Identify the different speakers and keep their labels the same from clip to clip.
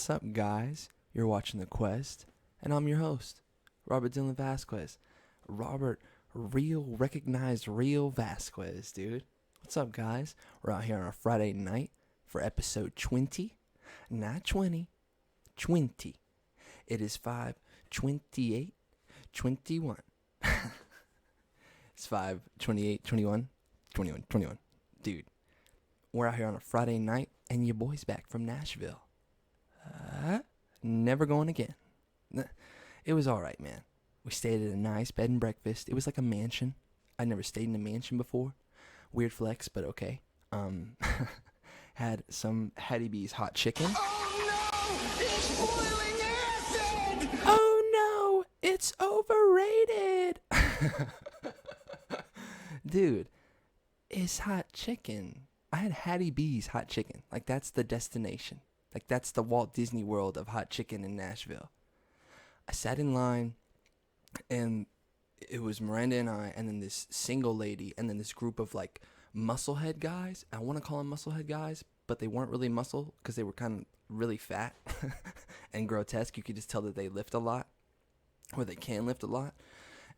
Speaker 1: What's up, guys? You're watching the Quest, and I'm your host, Robert Dylan Vasquez. Robert, recognized real Vasquez, dude. What's up, guys? We're out here on a Friday night for episode 20. Not 20, 20. It is 5:28, 21. It's 5:28, 21, 21, 21. Dude, we're out here on a Friday night, and your boy's back from Nashville. Never going again. It was alright, man. We stayed at a nice bed and breakfast. It was like a mansion. I'd never stayed in a mansion before. Weird flex, but okay. Had some Hattie B's hot chicken.
Speaker 2: Oh no! It's boiling acid!
Speaker 1: Oh no! It's overrated! Dude, it's hot chicken. I had Hattie B's hot chicken. Like, that's the destination. Like, that's the Walt Disney World of hot chicken in Nashville. I sat in line, and it was Miranda and I, and then this single lady, and then this group of, like, musclehead guys. I want to call them musclehead guys, but they weren't really muscle because they were kind of really fat and grotesque. You could just tell that they lift a lot, or they can lift a lot.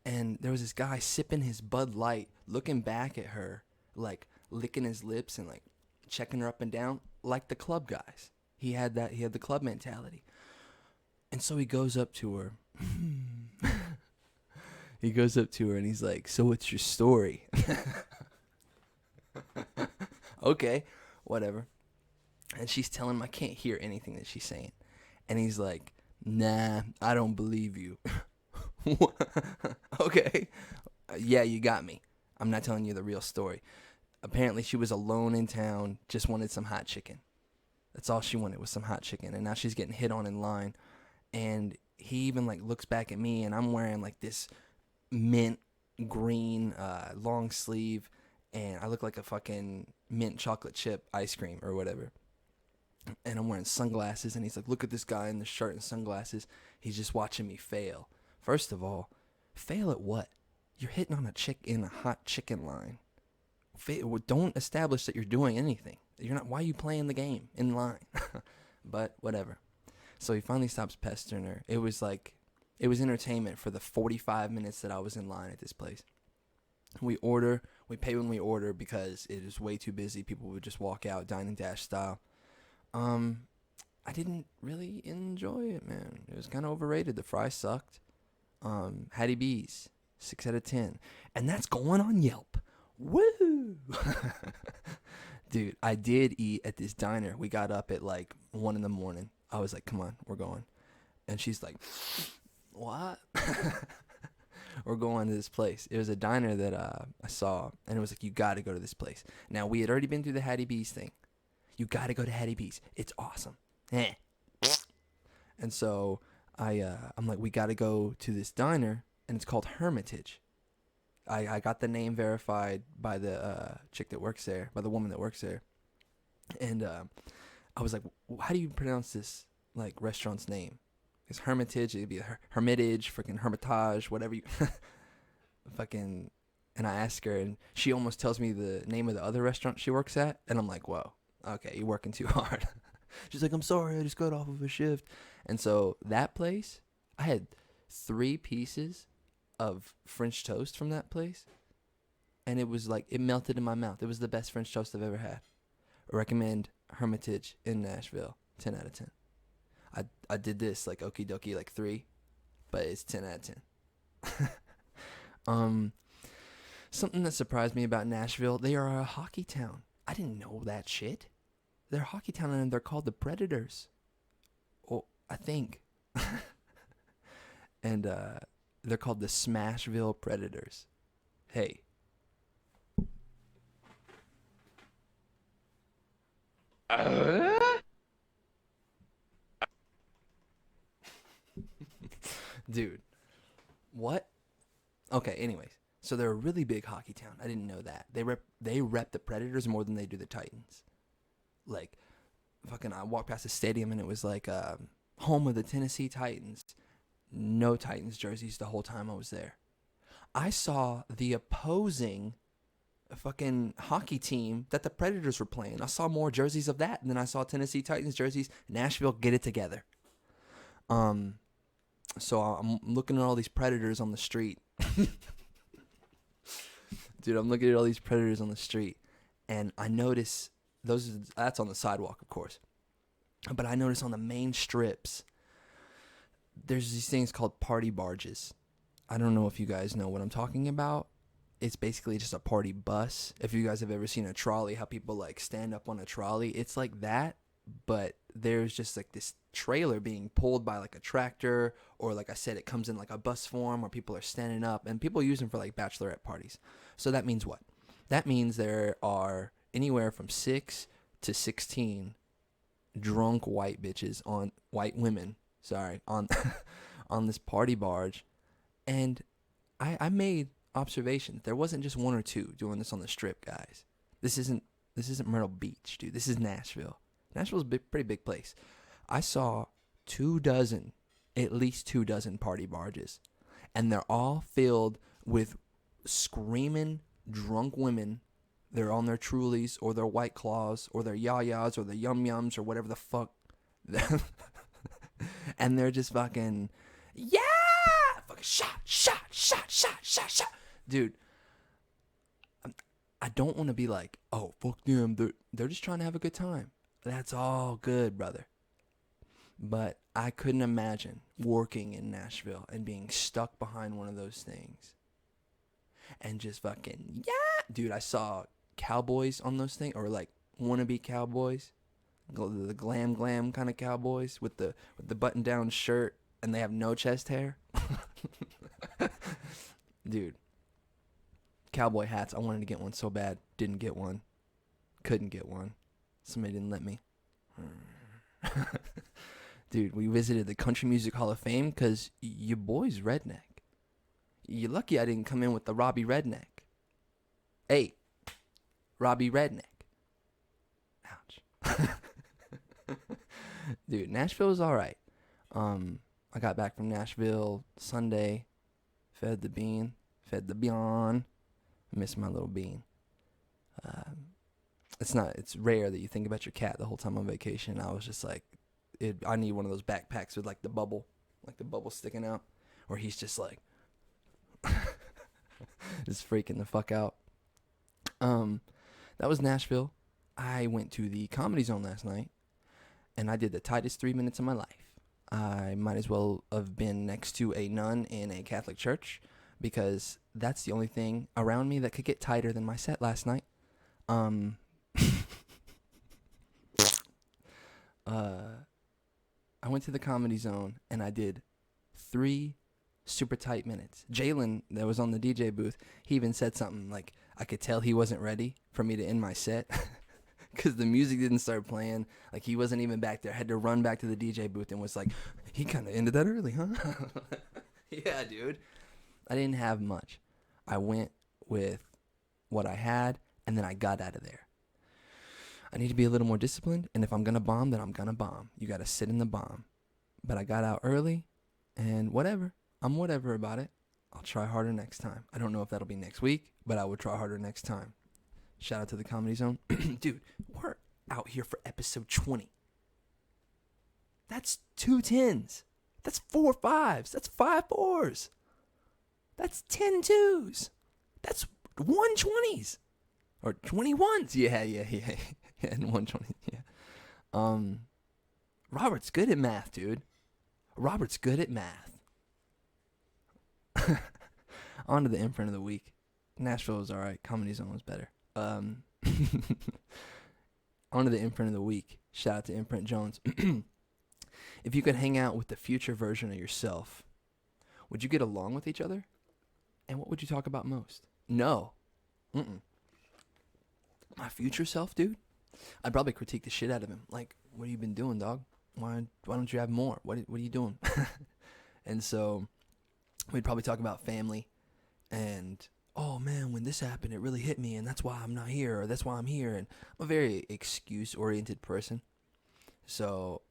Speaker 1: And there was this guy sipping his Bud Light, looking back at her, like, licking his lips and, like, checking her up and down, like the club guys. He had the club mentality. And so he goes up to her. He goes up to her and he's like, "So what's your story?" Okay, whatever. And she's telling him, I can't hear anything that she's saying. And he's like, "Nah, I don't believe you." Okay. Yeah, you got me. I'm not telling you the real story. Apparently she was alone in town, just wanted some hot chicken. That's all she wanted was some hot chicken. And now she's getting hit on in line. And he even, like, looks back at me, and I'm wearing, like, this mint green long sleeve, and I look like a fucking mint chocolate chip ice cream or whatever. And I'm wearing sunglasses, and he's like, "Look at this guy in the shirt and sunglasses. He's just watching me fail." First of all, fail at what? You're hitting on a chick in a hot chicken line. Don't establish that you're doing anything. You're not. Why are you playing the game in line? But whatever. So he finally stops pestering her. It was entertainment for the 45 minutes that I was in line at this place. We pay when we order because it is way too busy. People would just walk out, dine and dash style. I didn't really enjoy it, man. It was kind of overrated. The fries sucked. Hattie B's, 6 out of 10. And that's going on Yelp. Woo! Dude, I did eat at this diner. We got up at like 1 a.m. I was like, "Come on, we're going." And she's like, "What?" We're going to this place. It was a diner that I saw, and it was like, "You got to go to this place." Now, we had already been through the Hattie B's thing. You got to go to Hattie B's. It's awesome. And so I'm like, "We got to go to this diner," and it's called Hermitage. I got the name verified by the chick that works there, by the woman that works there. And I was like, "How do you pronounce this, like, restaurant's name?" It's Hermitage. It'd be Hermitage, freaking Hermitage, whatever you fucking. And I ask her, and she almost tells me the name of the other restaurant she works at. And I'm like, "Whoa, okay, you're working too hard." She's like, "I'm sorry, I just got off of a shift." And so that place, I had 3 pieces of French toast from that place, and it was like, it melted in my mouth. It was the best French toast I've ever had. I recommend Hermitage in Nashville. 10 out of 10. I did this like okie dokie, like 3, but it's 10 out of 10. Something that surprised me about Nashville, they are a hockey town. I didn't know that shit. They're a hockey town, and they're called the Predators. Oh, I think. And they're called the Smashville Predators. Hey. Dude. What? Okay, anyways. So they're a really big hockey town. I didn't know that. They rep the Predators more than they do the Titans. Like, fucking, I walked past the stadium, and it was like home of the Tennessee Titans. No Titans jerseys the whole time I was there. I saw the opposing fucking hockey team that the Predators were playing. I saw more jerseys of that than I saw Tennessee Titans jerseys. Nashville, get it together. So I'm looking at all these Predators on the street. Dude, I'm looking at all these Predators on the street, and I notice that's on the sidewalk, of course. But I notice on the main strips, there's these things called party barges. I don't know if you guys know what I'm talking about. It's basically just a party bus. If you guys have ever seen a trolley, how people like stand up on a trolley, it's like that, but there's just like this trailer being pulled by like a tractor, or like I said, it comes in like a bus form where people are standing up, and people use them for like bachelorette parties. So that means what? That means there are anywhere from 6 to 16 drunk white women on on this party barge. And I made observation. There wasn't just one or two doing this on the strip, guys. This isn't Myrtle Beach, dude. This is Nashville. Nashville's a pretty big place. I saw at least 24 party barges, and they're all filled with screaming drunk women. They're on their Trulies or their White Claws or their Yayas or their Yum Yums or whatever the fuck. And they're just fucking, yeah! Fucking shot. Dude, I don't want to be like, oh, fuck them. They're just trying to have a good time. That's all good, brother. But I couldn't imagine working in Nashville and being stuck behind one of those things. And just fucking, yeah! Dude, I saw cowboys on those things, or like wannabe cowboys. The glam kind of cowboys with the button down shirt, and they have no chest hair. Dude, cowboy hats. I wanted to get one so bad. Didn't get one. Couldn't get one. Somebody didn't let me. Dude, we visited the Country Music Hall of Fame because your boy's redneck. You're lucky I didn't come in with the Robbie Redneck. Hey, Robbie Redneck. Ouch. Dude, Nashville's all right. I got back from Nashville Sunday. Fed the bean. I miss my little bean. It's rare that you think about your cat the whole time on vacation. I was just like, I need one of those backpacks with like the bubble sticking out, or he's just like, just freaking the fuck out. That was Nashville. I went to the Comedy Zone last night, and I did the tightest 3 minutes of my life. I might as well have been next to a nun in a Catholic church, because that's the only thing around me that could get tighter than my set last night. I went to the Comedy Zone, and I did 3 super tight minutes. Jalen, that was on the DJ booth, he even said something like, I could tell he wasn't ready for me to end my set because the music didn't start playing. Like, he wasn't even back there. I had to run back to the DJ booth and was like, he kind of ended that early, huh? Yeah, dude. I didn't have much. I went with what I had, and then I got out of there. I need to be a little more disciplined, and if I'm going to bomb, then I'm going to bomb. You got to sit in the bomb. But I got out early, and whatever. I'm whatever about it. I'll try harder next time. I don't know if that'll be next week, but I would try harder next time. Shout out to the Comedy Zone. Dude, we're out here for episode 20. That's 2 10s. That's 4 5s. That's 5 4s. That's 10 2s. That's 1 20s. Or 21s. Yeah. And 120. Yeah. Robert's good at math, dude. Robert's good at math. On to the Imprint of the week. Nashville was alright. Comedy Zone was better. On to the Imprint of the week. Shout out to Imprint Jones. If you could hang out with the future version of yourself, would you get along with each other? And what would you talk about most? No. My future self, dude? I'd probably critique the shit out of him. Like, what have you been doing, dog? Why don't you have more? What are you doing? And so we'd probably talk about family and, oh man, when this happened, it really hit me, and that's why I'm not here, or that's why I'm here. And I'm a very excuse-oriented person. So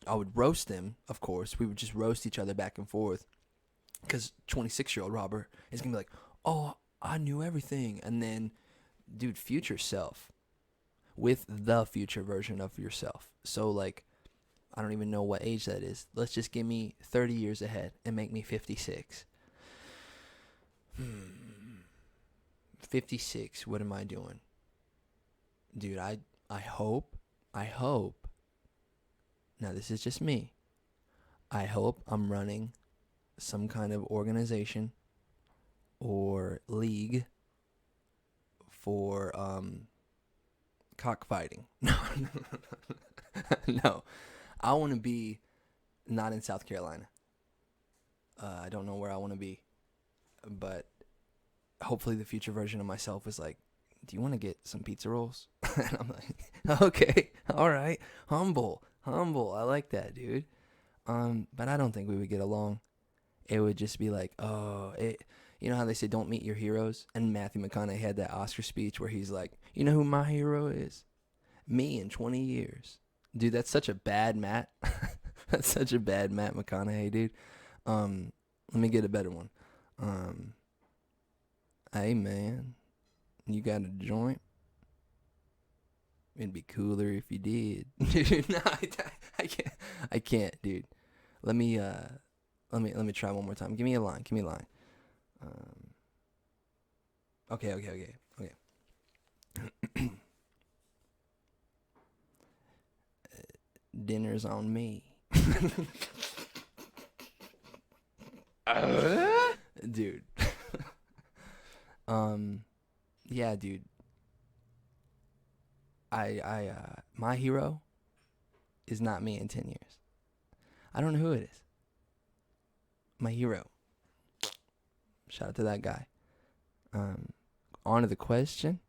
Speaker 1: I would roast him, of course. We would just roast each other back and forth. Because 26-year-old Robert is going to be like, oh, I knew everything. And then, dude, future self with the future version of yourself. So, like, I don't even know what age that is. Let's just give me 30 years ahead and make me 56. 56, what am I doing? Dude, I hope, now this is just me, I hope I'm running some kind of organization or league for cockfighting. No. I want to be not in South Carolina. I don't know where I want to be, but hopefully the future version of myself is like, do you want to get some pizza rolls? And I'm like, okay, all right, humble. I like that, dude. But I don't think we would get along. It would just be like, you know how they say don't meet your heroes? And Matthew McConaughey had that Oscar speech where he's like, you know who my hero is? Me in 20 years. Dude, that's such a bad Matt. That's such a bad Matt McConaughey, dude. Let me get a better one. Hey, man, you got a joint? It'd be cooler if you did. Dude, no, I can't, dude. Let me try one more time. Give me a line. Okay. Dinner's on me. Dude. Yeah, dude. My hero is not me in 10 years. I don't know who it is. My hero. Shout out to that guy. On to the question.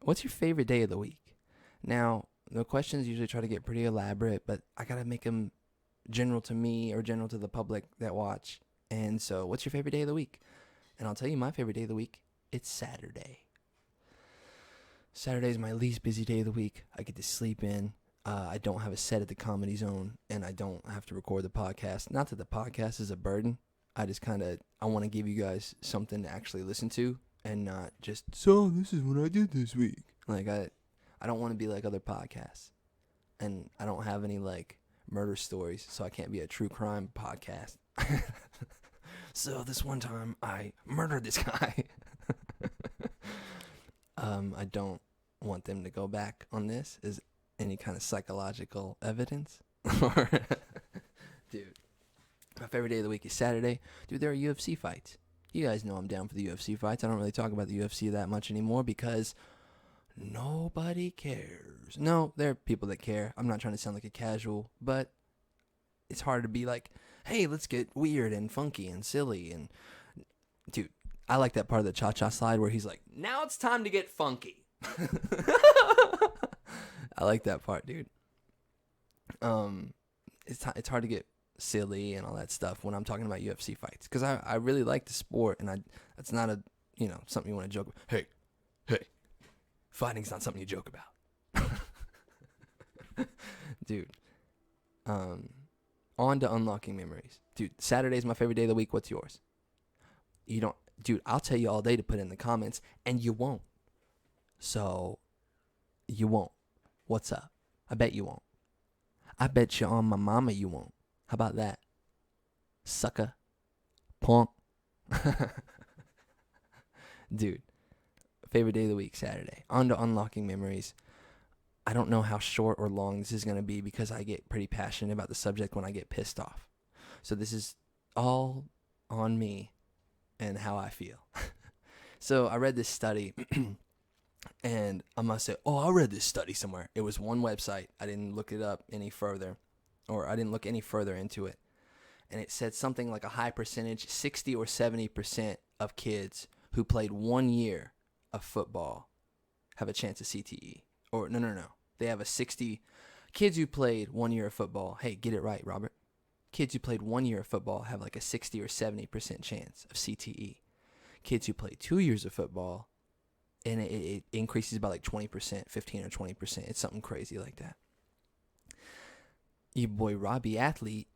Speaker 1: What's your favorite day of the week? Now, the questions usually try to get pretty elaborate, but I gotta make them general to me or general to the public that watch. And so, what's your favorite day of the week? And I'll tell you my favorite day of the week. It's Saturday. Saturday is my least busy day of the week. I get to sleep in. I don't have a set at the Comedy Zone, and I don't have to record the podcast. Not that the podcast is a burden. I just I want to give you guys something to actually listen to, and not just, so this is what I did this week. Like, I don't want to be like other podcasts. And I don't have any, like, murder stories, so I can't be a true crime podcast. So this one time, I murdered this guy. I don't want them to go back on this as any kind of psychological evidence. Dude, my favorite day of the week is Saturday. Dude, there are UFC fights. You guys know I'm down for the UFC fights. I don't really talk about the UFC that much anymore because nobody cares. No, there are people that care. I'm not trying to sound like a casual, but it's hard to be like, hey, let's get weird and funky and silly. And dude, I like that part of the cha-cha slide where he's like, now it's time to get funky. I like that part, dude. It's hard to get silly and all that stuff when I'm talking about UFC fights because I really like the sport, and that's not something you want to joke about. Hey, fighting's not something you joke about. Dude. On to unlocking memories. Dude, Saturday's my favorite day of the week. What's yours? Dude, I'll tell you all day to put in the comments, and you won't. So, you won't. What's up? I bet you won't. I bet you on my mama you won't. How about that? Sucker. Punk. Dude, favorite day of the week, Saturday. On to unlocking memories. I don't know how short or long this is going to be because I get pretty passionate about the subject when I get pissed off. So this is all on me and how I feel. So I read this study, and I must say, I read this study somewhere. It was one website. I didn't look it up any further, or I didn't look any further into it. And it said something like a high percentage, 60 or 70% of kids who played 1 year of football have a chance of CTE. Or no. They have a 60 kids who played 1 year of football. Hey, get it right, Robert. Kids who played 1 year of football have like a 60 or 70% chance of CTE. Kids who play 2 years of football, and it increases by like 20%, 15 or 20%. It's something crazy like that. Your boy Robbie, athlete,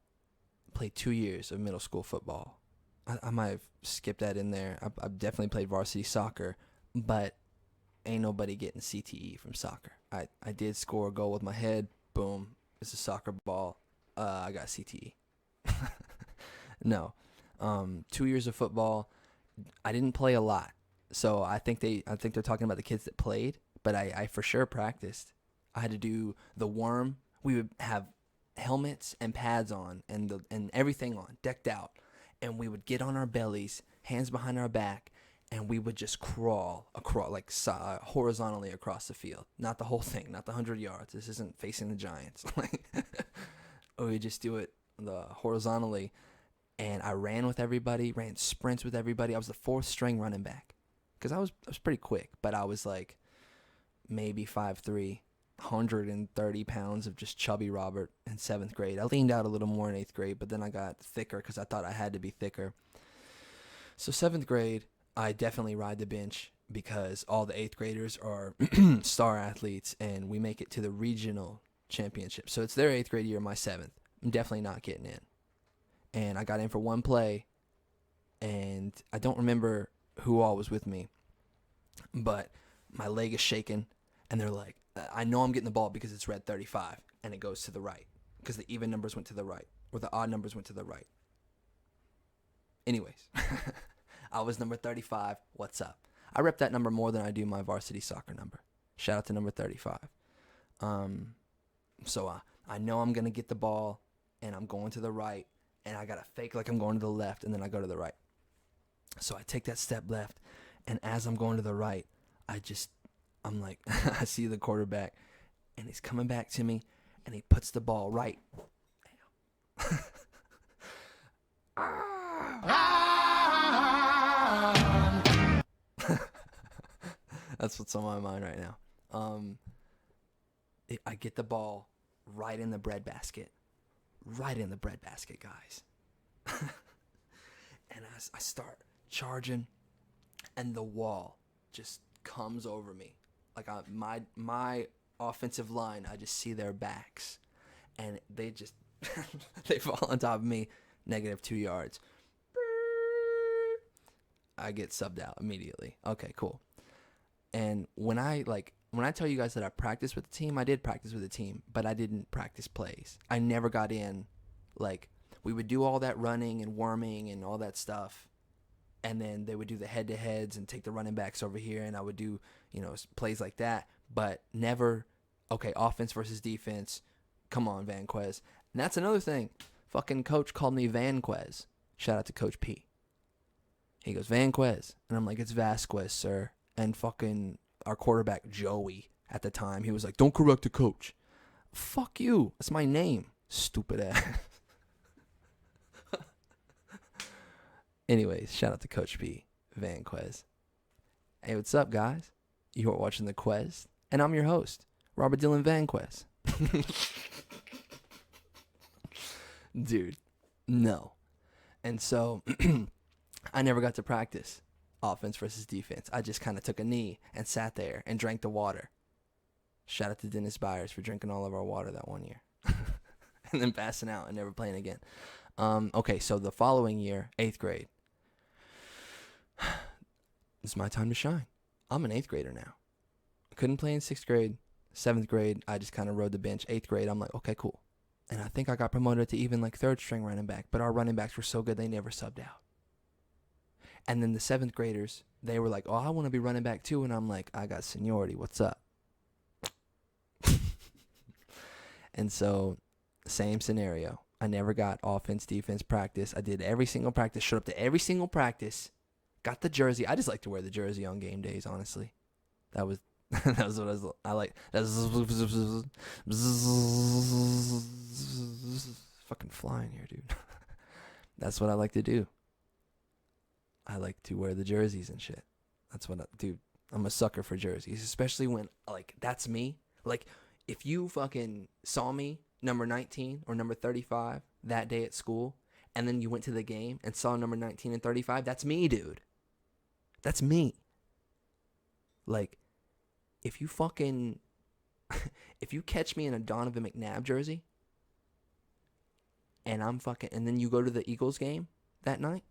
Speaker 1: played 2 years of middle school football, I might have skipped that in there. I've definitely played varsity soccer, but ain't nobody getting CTE from soccer. I did score a goal with my head. Boom. It's a soccer ball. I got CTE. No. 2 years of football. I didn't play a lot. So I think they're talking about the kids that played, but I for sure practiced. I had to do the worm. We would have helmets and pads on and everything on, decked out. And we would get on our bellies, hands behind our back, and we would just crawl across, like horizontally across the field. Not the whole thing, not the 100 yards. This isn't facing the Giants. We would just do it horizontally. And I ran with everybody, ran sprints with everybody. I was the fourth string running back because I was pretty quick, but I was like maybe 5'3", 130 pounds of just chubby Robert in 7th grade. I leaned out a little more in 8th grade, but then I got thicker because I thought I had to be thicker. So 7th grade, I definitely ride the bench because all the 8th graders are star athletes, and we make it to the regional championship. So it's their 8th grade year, my 7th. I'm definitely not getting in. And I got in for one play, and I don't remember who all was with me, but my leg is shaking, and they're like, I know I'm getting the ball because it's red 35, and it goes to the right because the even numbers went to the right, or the odd numbers went to the right. Anyways, I was number 35. What's up? I rep that number more than I do my varsity soccer number. Shout out to number 35. So I know I'm going to get the ball, and I'm going to the right, and I got to fake like I'm going to the left, and then I go to the right. So I take that step left, and as I'm going to the right, I'm like, I see the quarterback, and he's coming back to me, and he puts the ball right. That's what's on my mind right now. I get the ball right in the breadbasket. Right in the breadbasket, guys. And I start charging, and the wall just comes over me. Like my offensive line, I just see their backs, and they just they fall on top of me. -2 yards. I get subbed out immediately. Okay, cool. And when I tell you guys that I practiced with the team, I did practice with the team, but I didn't practice plays. I never got in. Like, we would do all that running and worming and all that stuff, and then they would do the head-to-heads and take the running backs over here, and I would do, plays like that, but never, okay, offense versus defense. Come on, Vasquez. And that's another thing. Fucking coach called me Vasquez. Shout out to Coach P. He goes, Vasquez. And I'm like, it's Vasquez, sir. And fucking our quarterback, Joey, at the time, he was like, don't correct the coach. Fuck you. That's my name. Stupid ass. Anyways, shout out to Coach P, Vasquez. Hey, what's up, guys? You are watching the Quezt, and I'm your host, Robert Dylan Vasquez. Dude, no. And so, I never got to practice offense versus defense. I just kind of took a knee and sat there and drank the water. Shout out to Dennis Byers for drinking all of our water that one year. And then passing out and never playing again. Okay, so the following year, 8th grade. It's my time to shine. I'm an 8th grader now. I couldn't play in 6th grade. 7th grade, I just kind of rode the bench. 8th grade, I'm like, okay, cool. And I think I got promoted to even like 3rd string running back, but our running backs were so good they never subbed out. And then the 7th graders, they were like, oh, I want to be running back too. And I'm like, I got seniority. What's up? And so, same scenario. I never got offense, defense practice. I did every single practice, showed up to every single practice, got the jersey. I just like to wear the jersey on game days, honestly. That was what I like. Fucking flying here, dude. That's what I like to do. I like to wear the jerseys and shit. That's what I do. I'm a sucker for jerseys, especially when, like, that's me. Like, if you fucking saw me, number 19 or number 35, that day at school, and then you went to the game and saw number 19 and 35, that's me, dude. That's me. Like, if you fucking, if you catch me in a Donovan McNabb jersey, and I'm fucking, and then you go to the Eagles game that night,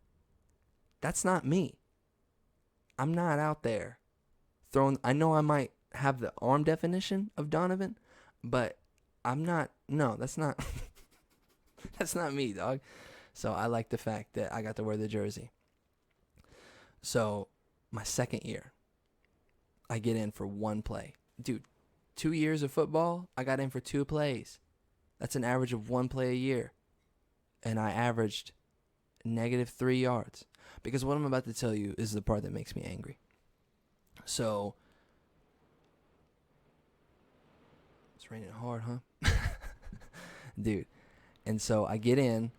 Speaker 1: That's not me. I'm not out there throwing. I know I might have the arm definition of Donovan, but I'm not. No, that's not. That's not me, dog. So I like the fact that I got to wear the jersey. So my second year, I get in for one play. Dude, 2 years of football, I got in for 2 plays. That's an average of 1 play a year. And I averaged -3 yards. Because what I'm about to tell you is the part that makes me angry. So, it's raining hard, huh? Dude. And so I get in,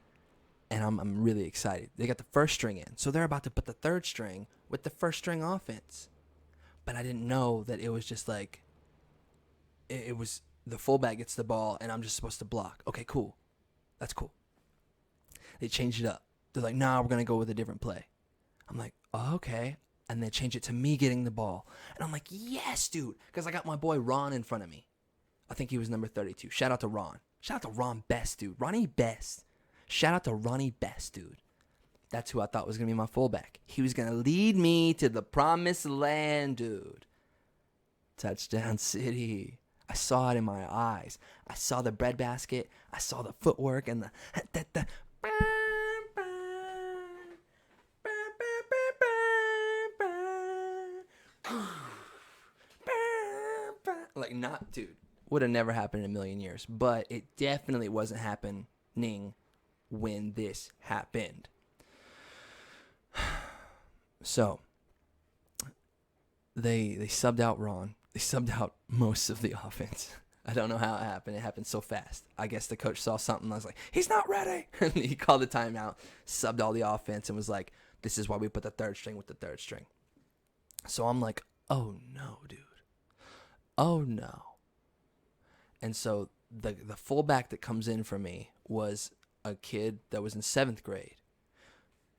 Speaker 1: and I'm really excited. They got the first string in. So they're about to put the third string with the first string offense. But I didn't know that it was just like, it was the fullback gets the ball, and I'm just supposed to block. Okay, cool. That's cool. They changed it up. They're like, nah, we're going to go with a different play. I'm like, oh, okay. And they change it to me getting the ball. And I'm like, yes, dude. Because I got my boy Ron in front of me. I think he was number 32. Shout out to Ron. Shout out to Ron Best, dude. Ronnie Best. Shout out to Ronnie Best, dude. That's who I thought was going to be my fullback. He was going to lead me to the promised land, dude. Touchdown City. I saw it in my eyes. I saw the breadbasket. I saw the footwork and the like, not, dude, would have never happened in a million years, but it definitely wasn't happening when this happened. So they subbed out Ron. They subbed out most of the offense. I don't know how it happened. It happened so fast. I guess the coach saw something. I was like, he's not ready. And he called the timeout, subbed all the offense, and was like, this is why we put the third string with the third string. So I'm like, oh no, dude. Oh no. And so the fullback that comes in for me was a kid that was in 7th grade.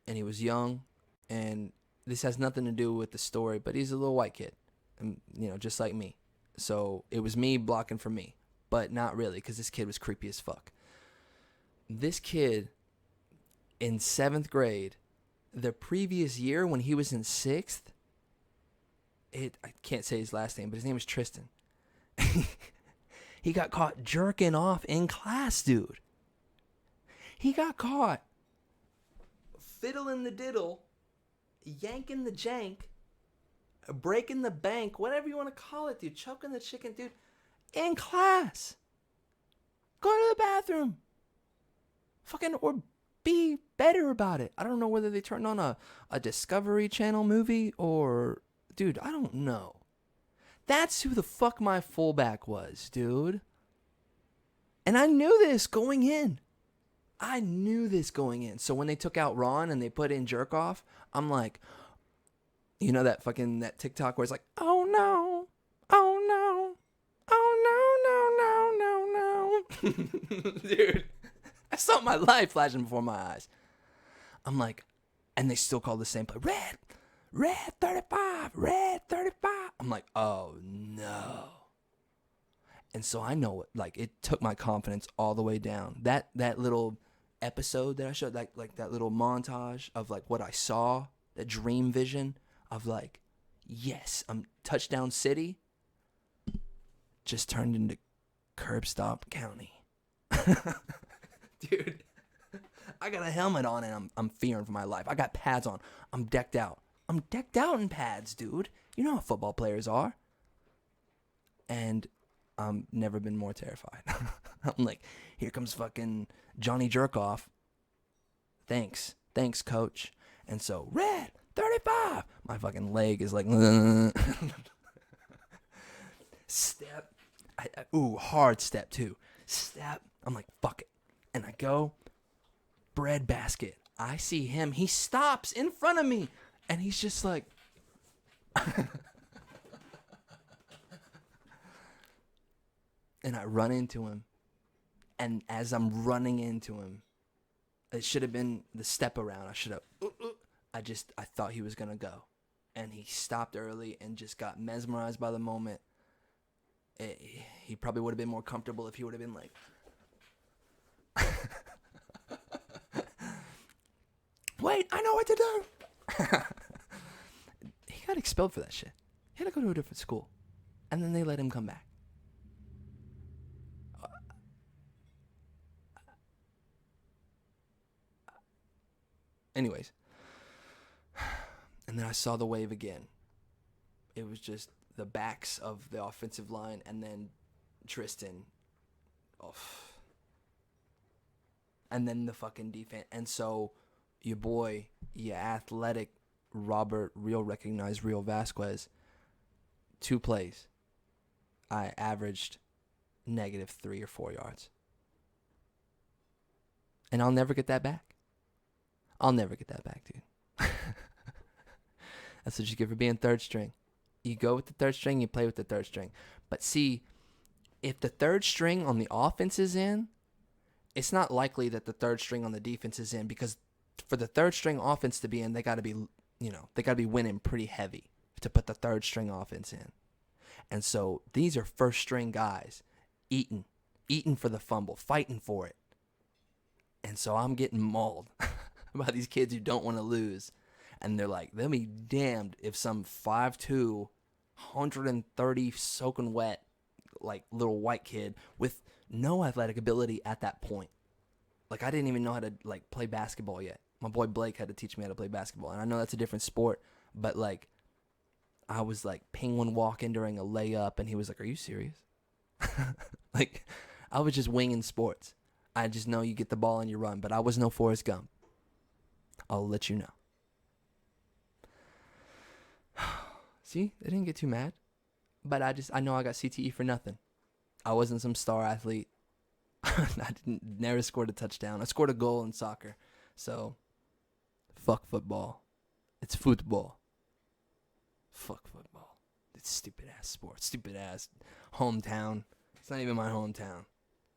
Speaker 1: And he was young. And this has nothing to do with the story, but he's a little white kid. And, you know, just like me. So it was me blocking for me. But not really, because this kid was creepy as fuck. This kid in 7th grade, the previous year when he was in 6th, I can't say his last name, but his name was Tristan. He got caught jerking off in class, dude. He got caught fiddling the diddle, yanking the jank, breaking the bank, whatever you want to call it, dude. Choking the chicken, dude. In class. Go to the bathroom. Fucking, or be better about it. I don't know whether they turned on a Discovery Channel movie or, dude, I don't know. That's who the fuck my fullback was, dude. And I knew this going in. So when they took out Ron and they put in Jerkoff, I'm like, you know that TikTok where it's like, oh no, oh no, oh no, no, no, no, no. Dude, I saw my life flashing before my eyes. I'm like, and they still call the same play, red 35, red 35. I'm like, oh no. And so I know it, like, it took my confidence all the way down. That little episode that I showed, like that little montage of like what I saw, that dream vision of like, yes, I'm touchdown city, just turned into curb stop county. Dude, I got a helmet on and I'm fearing for my life. I got pads on. I'm decked out in pads, dude. You know how football players are. And I've never been more terrified. I'm like, here comes fucking Johnny Jerkoff. Thanks, coach. And so, red 35. My fucking leg is like, step. Hard step too. Step. I'm like, fuck it. And I go, bread basket. I see him. He stops in front of me. And he's just like, and I run into him. And as I'm running into him, it should have been the step around. I thought he was going to go. And he stopped early and just got mesmerized by the moment. He probably would have been more comfortable if he would have been like, wait, I know what to do. He got expelled for that shit. He had to go to a different school. And then they let him come back. Anyways. And then I saw the wave again. It was just the backs of the offensive line and then Tristan. Oh. And then the fucking defense. And so your boy, your athletic Robert, real recognized, real Vasquez, 2 plays, I averaged -3 or 4 yards. And I'll never get that back. I'll never get that back, dude. That's what you get for being third string. You go with the third string, you play with the third string. But see, if the third string on the offense is in, it's not likely that the third string on the defense is in, because for the third string offense to be in, they got to be, they got to be winning pretty heavy to put the third string offense in. And so these are first string guys eating for the fumble, fighting for it. And so I'm getting mauled by these kids who don't want to lose. And they're like, they'll be damned if some 5'2", 130 soaking wet, like little white kid with no athletic ability at that point. Like, I didn't even know how to like play basketball yet. My boy Blake had to teach me how to play basketball. And I know that's a different sport, but like, I was like penguin walking during a layup, and he was like, "Are you serious?" Like, I was just winging sports. I just know you get the ball and you run, but I was no Forrest Gump. I'll let you know. See, they didn't get too mad, but I know I got CTE for nothing. I wasn't some star athlete. I never scored a touchdown. I scored a goal in soccer. So, fuck football. It's football. Fuck football. It's stupid ass sport. Stupid ass hometown. It's not even my hometown.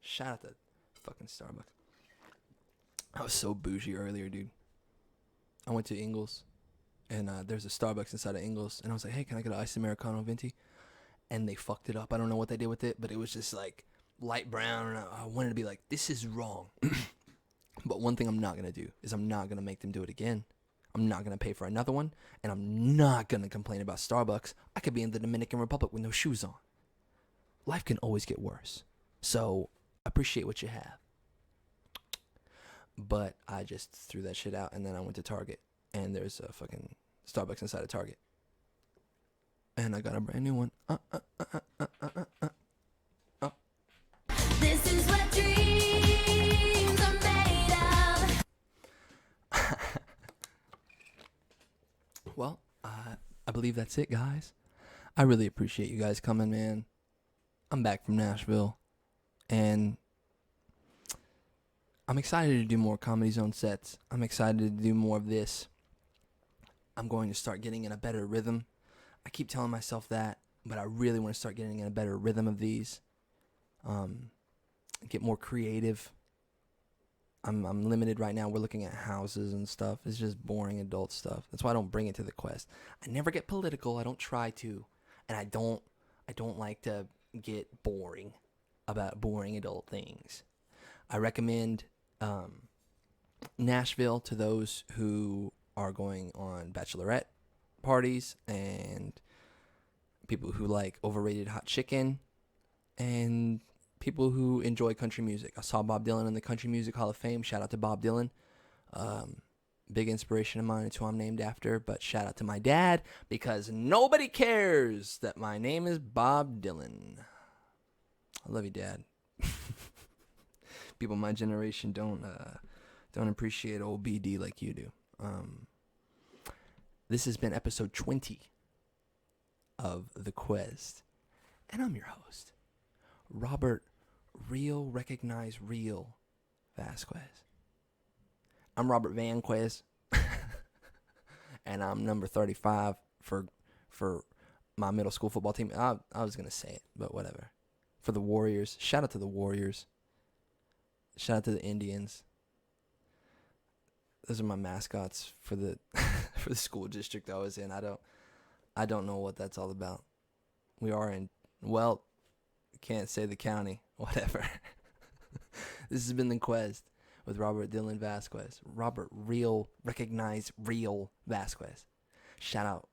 Speaker 1: Shout out to fucking Starbucks. I was so bougie earlier, dude. I went to Ingles, and there's a Starbucks inside of Ingles, and I was like, "Hey, can I get an iced Americano venti?" And they fucked it up. I don't know what they did with it, but it was just like light brown, and I wanted to be like, "This is wrong." But one thing I'm not gonna do is I'm not gonna make them do it again. I'm not gonna pay for another one, and I'm not gonna complain about Starbucks. I could be in the Dominican Republic with no shoes on. Life can always get worse, so appreciate what you have. But I just threw that shit out, and then I went to Target, and there's a fucking Starbucks inside of Target, and I got a brand new one.
Speaker 3: This is what dreams are made of.
Speaker 1: Well, I believe that's it, guys. I really appreciate you guys coming, man. I'm back from Nashville, and I'm excited to do more Comedy Zone sets. I'm excited to do more of this. I'm going to start getting in a better rhythm. I keep telling myself that, but I really want to start getting in a better rhythm of these. Get more creative. I'm limited right now. We're looking at houses and stuff. It's just boring adult stuff. That's why I don't bring it to the Quest. I never get political. I don't try to, and I don't like to get boring about boring adult things. I recommend Nashville to those who are going on bachelorette parties and people who like overrated hot chicken and people who enjoy country music. I saw Bob Dylan in the Country Music Hall of Fame. Shout out to Bob Dylan. Big inspiration of mine. It's who I'm named after. But shout out to my dad, because nobody cares that my name is Bob Dylan. I love you, Dad. People my generation don't appreciate old BD like you do. This has been episode 20 of The Quezt, and I'm your host, Robert, real, recognized, real Vasquez. I'm Robert Van Quez, and I'm number 35 for my middle school football team. I was going to say it, but whatever. For the Warriors. Shout out to the Warriors. Shout out to the Indians. Those are my mascots for the for the school district I was in. I don't know what that's all about. We are in, well, can't say the county. Whatever. This has been The Quest with Robert Dylan Vasquez. Robert recognized real Vasquez. Shout out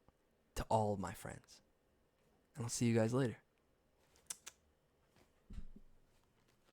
Speaker 1: to all of my friends. And I'll see you guys later.